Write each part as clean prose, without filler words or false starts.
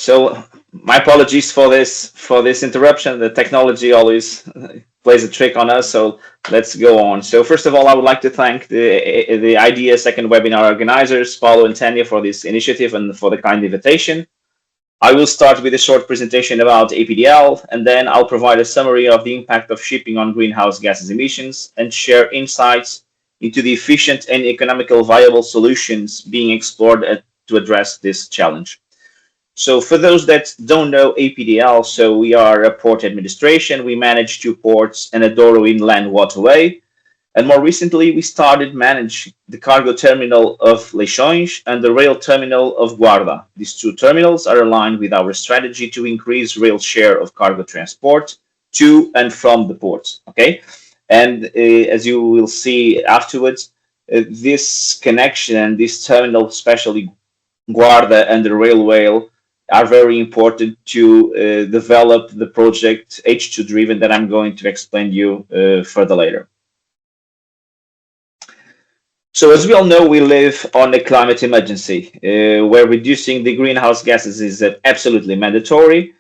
So my apologies for this interruption. The technology always plays a trick on us. So let's go on. So first of all, I would like to thank the HYDEA second webinar organizers, Paulo and Tanya, for this initiative and for the kind invitation. I will start with a short presentation about APDL, and then I'll provide a summary of the impact of shipping on greenhouse gases emissions and share insights into the efficient and economical viable solutions being explored to address this challenge. So for those that don't know APDL, so we are a port administration. We manage 2 ports and a Douro inland waterway. And more recently, we started managing the cargo terminal of Leixões and the rail terminal of Guarda. These 2 terminals are aligned with our strategy to increase rail share of cargo transport to and from the ports. Okay, and as you will see afterwards, this connection and this terminal, especially Guarda and the railway, are very important to develop the project H2 driven that I'm going to explain to you further later. So as we all know, we live on a climate emergency where reducing the greenhouse gases is absolutely mandatory.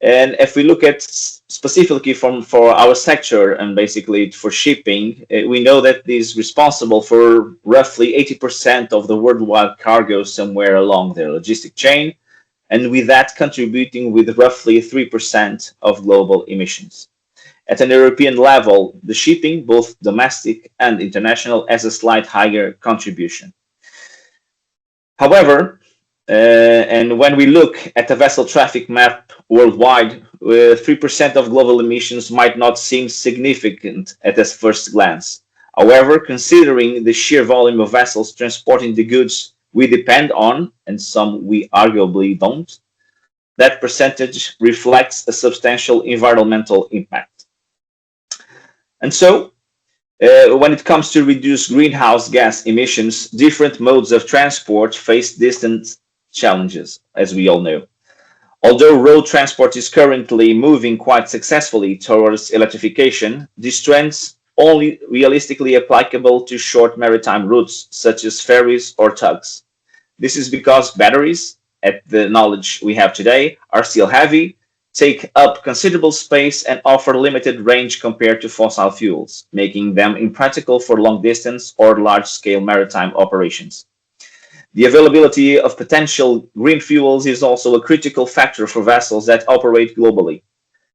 And if we look at specifically for our sector and basically for shipping, we know that it is responsible for roughly 80% of the worldwide cargo somewhere along the logistic chain, and with that contributing with roughly 3% of global emissions. At an European level, the shipping, both domestic and international, has a slight higher contribution. However, and when we look at the vessel traffic map worldwide, 3% of global emissions might not seem significant at a first glance. However, considering the sheer volume of vessels transporting the goods we depend on, and some we arguably don't, that percentage reflects a substantial environmental impact. And so, when it comes to reduce greenhouse gas emissions, different modes of transport face distant challenges, as we all know. Although road transport is currently moving quite successfully towards electrification, these trends only realistically applicable to short maritime routes such as ferries or tugs. This is because batteries, at the knowledge we have today, are still heavy, take up considerable space, and offer limited range compared to fossil fuels, making them impractical for long distance or large-scale maritime operations. The availability of potential green fuels is also a critical factor for vessels that operate globally.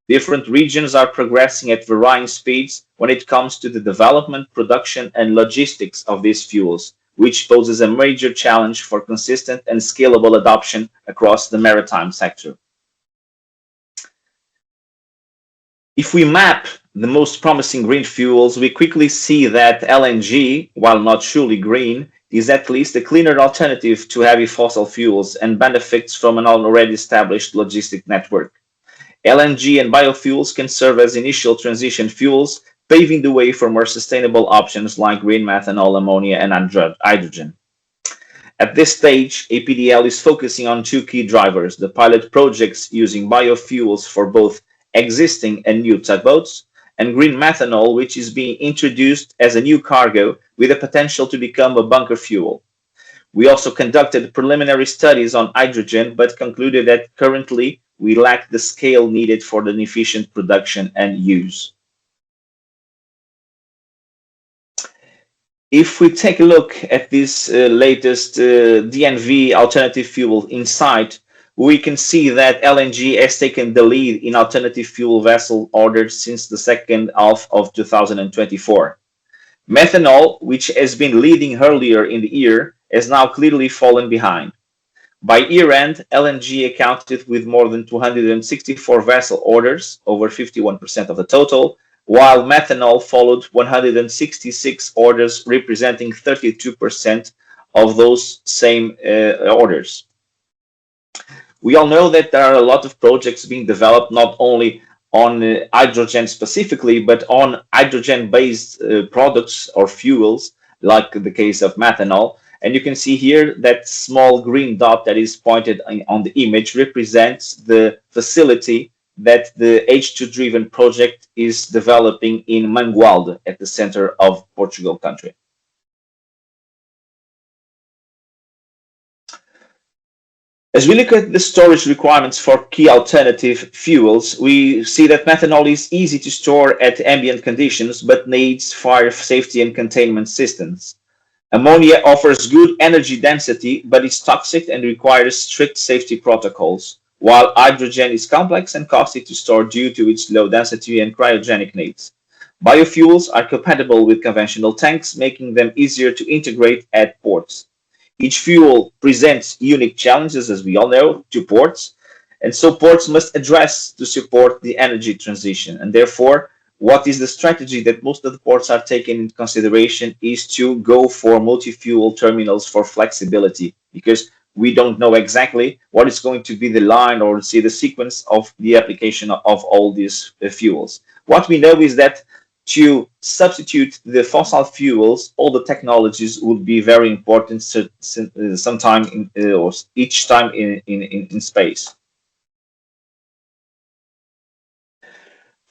Different regions are progressing at varying speeds when it comes to the development, production, and logistics of these fuels, which poses a major challenge for consistent and scalable adoption across the maritime sector. If we map the most promising green fuels, we quickly see that LNG, while not truly green, is at least a cleaner alternative to heavy fossil fuels and benefits from an already established logistic network. LNG and biofuels can serve as initial transition fuels, paving the way for more sustainable options like green methanol, ammonia, and hydrogen. At this stage, APDL is focusing on 2 key drivers: the pilot projects using biofuels for both existing and new tugboats, and green methanol, which is being introduced as a new cargo with the potential to become a bunker fuel. We also conducted preliminary studies on hydrogen, but concluded that currently we lack the scale needed for the efficient production and use. If we take a look at this latest DNV alternative fuel insight, we can see that LNG has taken the lead in alternative fuel vessel orders since the second half of 2024. Methanol, which has been leading earlier in the year, has now clearly fallen behind. By year-end, LNG accounted with more than 264 vessel orders, over 51% of the total, while methanol followed 166 orders, representing 32% of those same orders. We all know that there are a lot of projects being developed not only on hydrogen specifically, but on hydrogen-based products or fuels, like the case of methanol. And you can see here that small green dot that is pointed on the image represents the facility that the H2-driven project is developing in Mangualde, at the center of Portugal country. As we look at the storage requirements for key alternative fuels, we see that methanol is easy to store at ambient conditions but needs fire safety and containment systems. Ammonia offers good energy density but is toxic and requires strict safety protocols, while hydrogen is complex and costly to store due to its low density and cryogenic needs. Biofuels are compatible with conventional tanks, making them easier to integrate at ports. Each fuel presents unique challenges, as we all know, to ports, and so ports must address to support the energy transition. And therefore, what is the strategy that most of the ports are taking into consideration is to go for multi-fuel terminals for flexibility, because we don't know exactly what is going to be the line or see the sequence of the application of all these fuels. What we know is that to substitute the fossil fuels, all the technologies would be very important sometime or each time in space.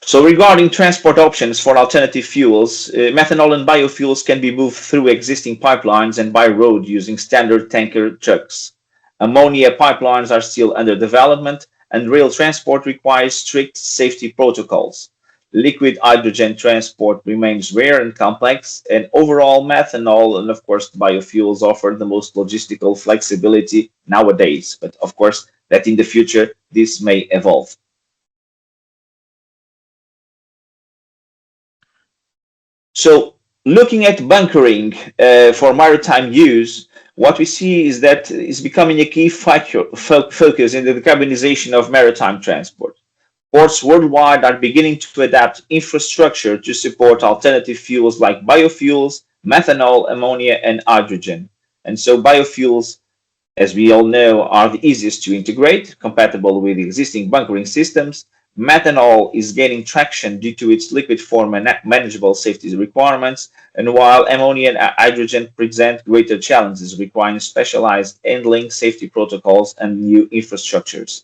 So regarding transport options for alternative fuels, methanol and biofuels can be moved through existing pipelines and by road using standard tanker trucks. Ammonia pipelines are still under development, and rail transport requires strict safety protocols. Liquid hydrogen transport remains rare and complex, and overall methanol and of course biofuels offer the most logistical flexibility nowadays. But of course that in the future this may evolve. So looking at bunkering for maritime use, what we see is that it's becoming a key focus in the decarbonization of maritime transport. Ports worldwide are beginning to adapt infrastructure to support alternative fuels like biofuels, methanol, ammonia, and hydrogen. And so biofuels, as we all know, are the easiest to integrate, compatible with existing bunkering systems. Methanol is gaining traction due to its liquid form and manageable safety requirements, and while ammonia and hydrogen present greater challenges requiring specialized handling, safety protocols, and new infrastructures.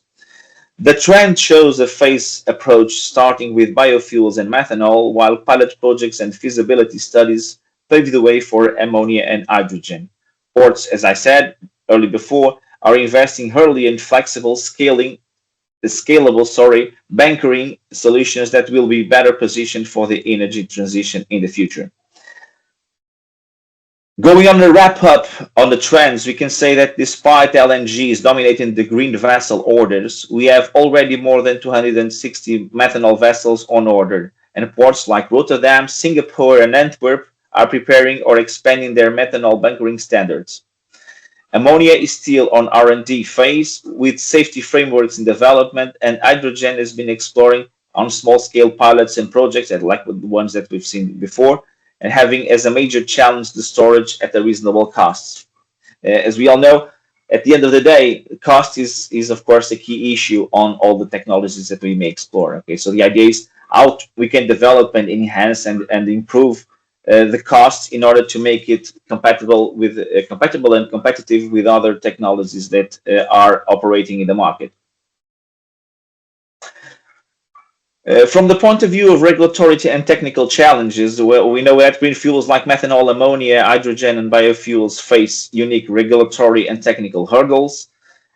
The trend shows a phased approach starting with biofuels and methanol, while pilot projects and feasibility studies pave the way for ammonia and hydrogen. Ports, as I said earlier before, are investing early in flexible scalable bunkering solutions that will be better positioned for the energy transition in the future. Going on a wrap up on the trends, we can say that despite LNG is dominating the green vessel orders, we have already more than 260 methanol vessels on order, and ports like Rotterdam, Singapore, and Antwerp are preparing or expanding their methanol bunkering standards. Ammonia is still on R&D phase with safety frameworks in development, and hydrogen has been exploring on small-scale pilots and projects like the ones that we've seen before, and having as a major challenge the storage at a reasonable cost. As we all know, at the end of the day, cost is of course a key issue on all the technologies that we may explore. Okay, so the idea is how we can develop and enhance and improve the costs in order to make it compatible and competitive with other technologies that are operating in the market. From the point of view of regulatory and technical challenges, well, we know that green fuels like methanol, ammonia, hydrogen, and biofuels face unique regulatory and technical hurdles.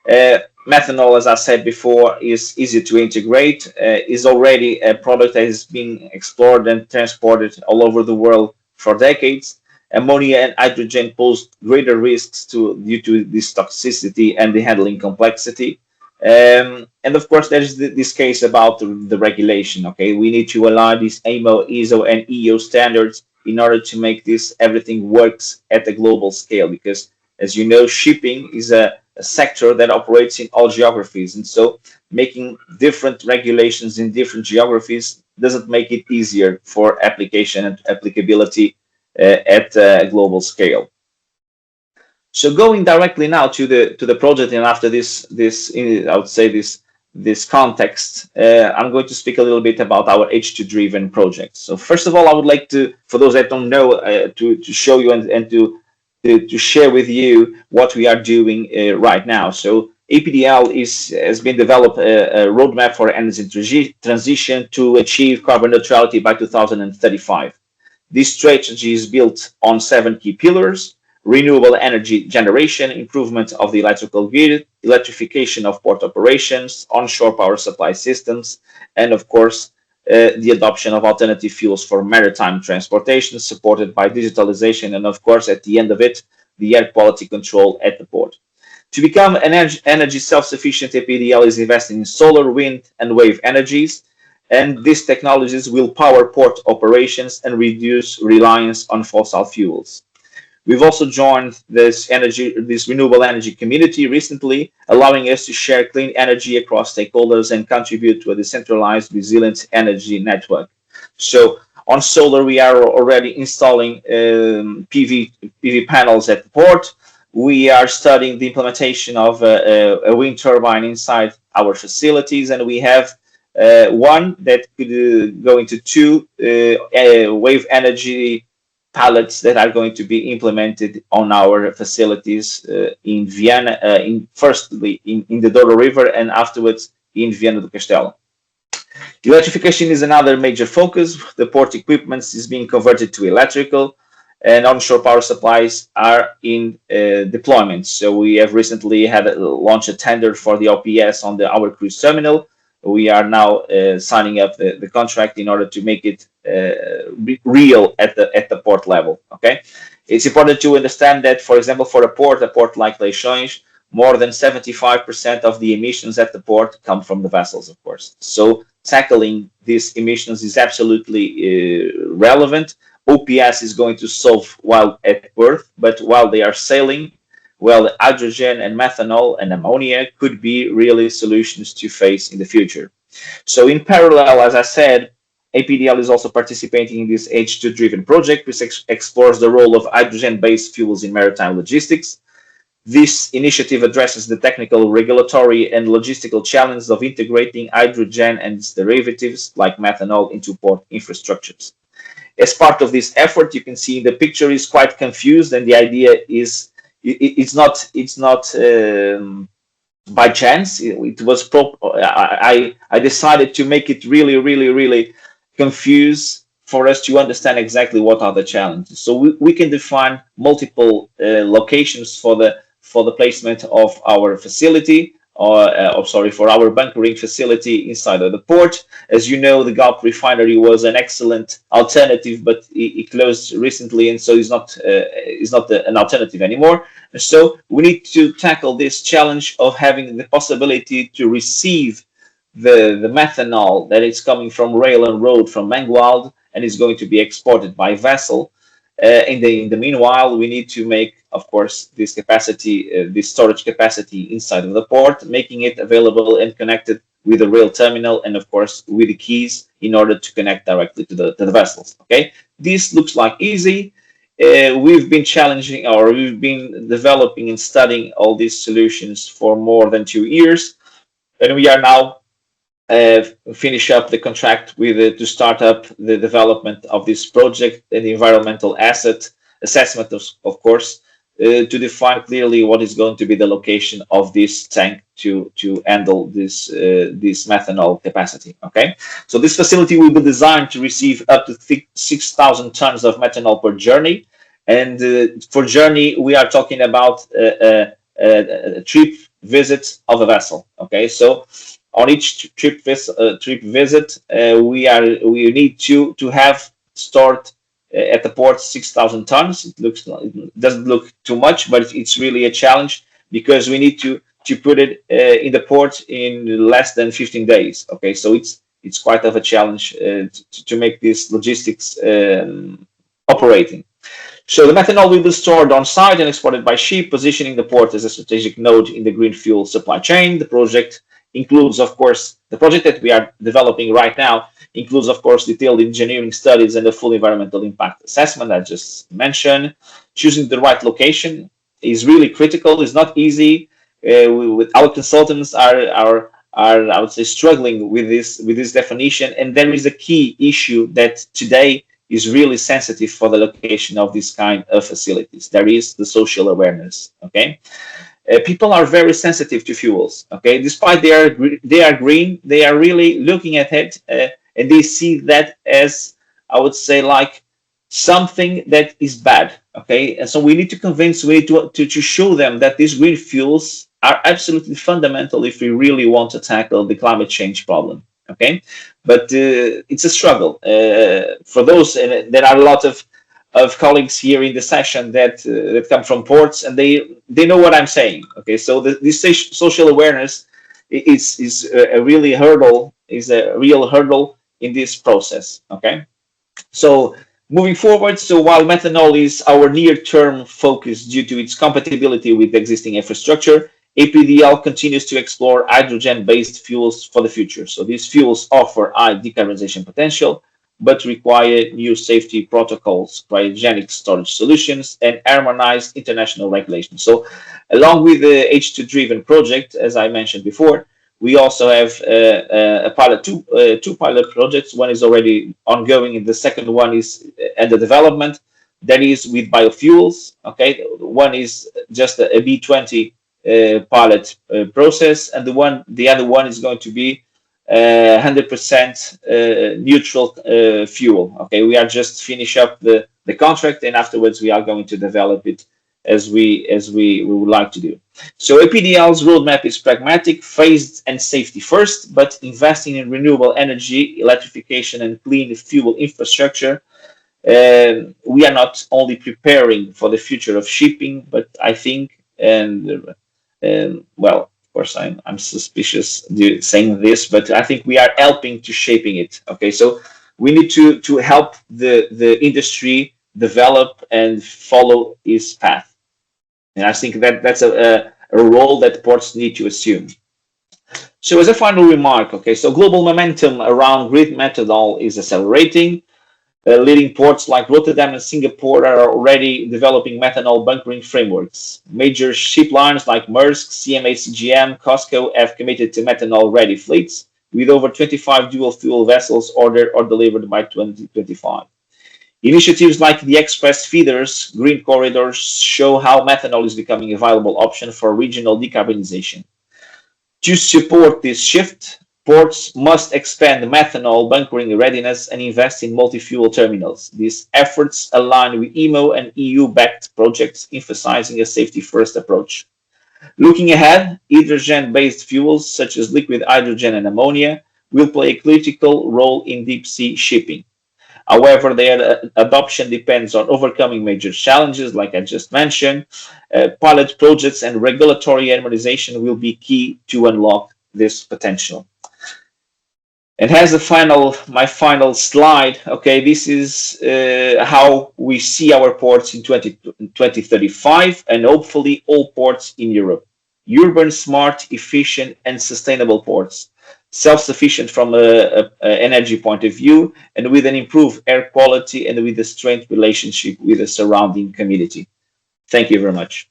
Methanol, as I said before, is easy to integrate, is already a product that has been explored and transported all over the world for decades. Ammonia and hydrogen pose greater risks due to this toxicity and the handling complexity. And of course, there is this case about the regulation. Okay, we need to align these AMO, ISO, and EO standards in order to make this everything works at a global scale. Because, as you know, shipping is a sector that operates in all geographies, and so making different regulations in different geographies doesn't make it easier for application and applicability at a global scale. So going directly now to the project, and after this I would say this context, I'm going to speak a little bit about our H2 driven project. So first of all, I would like to, for those that don't know, to show you and to share with you what we are doing right now. So APDL has been developed a roadmap for energy transition to achieve carbon neutrality by 2035. This strategy is built on 7 key pillars: renewable energy generation, improvement of the electrical grid, electrification of port operations, onshore power supply systems, and of course, the adoption of alternative fuels for maritime transportation, supported by digitalization, and of course, at the end of it, the air quality control at the port. To become energy self-sufficient, APDL is investing in solar, wind, and wave energies, and these technologies will power port operations and reduce reliance on fossil fuels. We've also joined this renewable energy community recently, allowing us to share clean energy across stakeholders and contribute to a decentralized, resilient energy network. So on solar, we are already installing PV panels at the port. We are studying the implementation of a wind turbine inside our facilities, and we have one that could go into two wave energy pallets that are going to be implemented on our facilities in Vienna, firstly in the Douro River, and afterwards in Viana do Castelo. Electrification is another major focus. The port equipment is being converted to electrical, and onshore power supplies are in deployment. So we have recently launched a tender for the OPS on our cruise terminal. We are now signing up the contract in order to make it real at the port level. Okay, it's important to understand that, for example, for a port like Leixões, more than 75% of the emissions at the port come from the vessels, of course. So tackling these emissions is absolutely relevant. OPS is going to solve while at berth, but while they are sailing, well, hydrogen and methanol and ammonia could be really solutions to face in the future. So in parallel, as I said, APDL is also participating in this H2-driven project, which explores the role of hydrogen-based fuels in maritime logistics. This initiative addresses the technical, regulatory, and logistical challenges of integrating hydrogen and its derivatives, like methanol, into port infrastructures. As part of this effort, you can see the picture is quite confused, and the idea is it's not by chance. It was I decided to make it really confuse for us to understand exactly what are the challenges. So we can define multiple locations for the placement of our facility, for our bunkering facility inside of the port. As you know, the Galp refinery was an excellent alternative, but it closed recently, and so it's not an alternative anymore. And so we need to tackle this challenge of having the possibility to receive the methanol that is coming from rail and road from Mangualde and is going to be exported by vessel. In the meanwhile, we need to make, of course, this storage capacity inside of the port, making it available and connected with the rail terminal, and of course with the quays in order to connect directly to the vessels. Okay, this looks like easy. We've been developing and studying all these solutions for more than 2 years, and we are now finish up the contract with to start up the development of this project and the environmental asset assessment, of course, to define clearly what is going to be the location of this tank to handle this methanol capacity. Okay, so this facility will be designed to receive up to 6,000 tons of methanol per journey, and for journey we are talking about a trip visit of a vessel. Okay, so on each trip visit, we need to have stored at the port 6,000 tons. It doesn't look too much, but it's really a challenge because we need to put it in the port in less than 15 days. Okay, so it's quite of a challenge to make this logistics operating. So the methanol will be stored on site and exported by ship, positioning the port as a strategic node in the green fuel supply chain. The project includes, of course, the project that we are developing right now includes, of course, detailed engineering studies and a full environmental impact assessment I just mentioned. Choosing the right location is really critical. It's not easy. With our consultants are I would say struggling with this definition, and there is a key issue that today is really sensitive for the location of this kind of facilities. There is the social awareness. Okay. People are very sensitive to fuels. Okay, despite they are green, they are really looking at it and they see that as, I would say, like something that is bad. Okay, and so we need to convince, we need to show them that these green fuels are absolutely fundamental if we really want to tackle the climate change problem. Okay, but it's a struggle for those, and there are a lot of colleagues here in the session that come from ports, and they know what I'm saying. Okay, so this social awareness is a really hurdle, is a real hurdle in this process. Okay, so moving forward, so while methanol is our near-term focus due to its compatibility with existing infrastructure, APDL continues to explore hydrogen-based fuels for the future. So these fuels offer high decarbonization potential, but require new safety protocols, cryogenic storage solutions, and harmonized international regulations. So along with the H2-driven project, as I mentioned before, we also have two pilot projects. One is already ongoing, and the second one is under development. That is with biofuels. Okay, one is just a B20 pilot process, and the other one is going to be 100% neutral fuel. Okay, we are just finish up the contract, and afterwards we are going to develop it as we would like to do. So APDL's roadmap is pragmatic, phased, and safety first, but investing in renewable energy, electrification, and clean fuel infrastructure. We are not only preparing for the future of shipping, but I think, well, of course, I'm suspicious saying this, but I think we are helping to shaping it. Okay, so we need to help the industry develop and follow its path. And I think that's a role that ports need to assume. So as a final remark, okay, so global momentum around green methanol is accelerating. Leading ports like Rotterdam and Singapore are already developing methanol bunkering frameworks. Major ship lines like Maersk, CMA CGM, COSCO have committed to methanol-ready fleets, with over 25 dual-fuel vessels ordered or delivered by 2025. Initiatives like the Express Feeders Green Corridors show how methanol is becoming a viable option for regional decarbonization. To support this shift, ports must expand methanol bunkering readiness and invest in multi-fuel terminals. These efforts align with IMO and EU-backed projects emphasizing a safety-first approach. Looking ahead, hydrogen-based fuels such as liquid hydrogen and ammonia will play a critical role in deep-sea shipping. However, their adoption depends on overcoming major challenges, like I just mentioned. Pilot projects and regulatory harmonization will be key to unlock this potential. And as my final slide, okay, this is how we see our ports in 2035, and hopefully all ports in Europe. Urban, smart, efficient, and sustainable ports. Self-sufficient from an energy point of view, and with an improved air quality and with a strained relationship with the surrounding community. Thank you very much.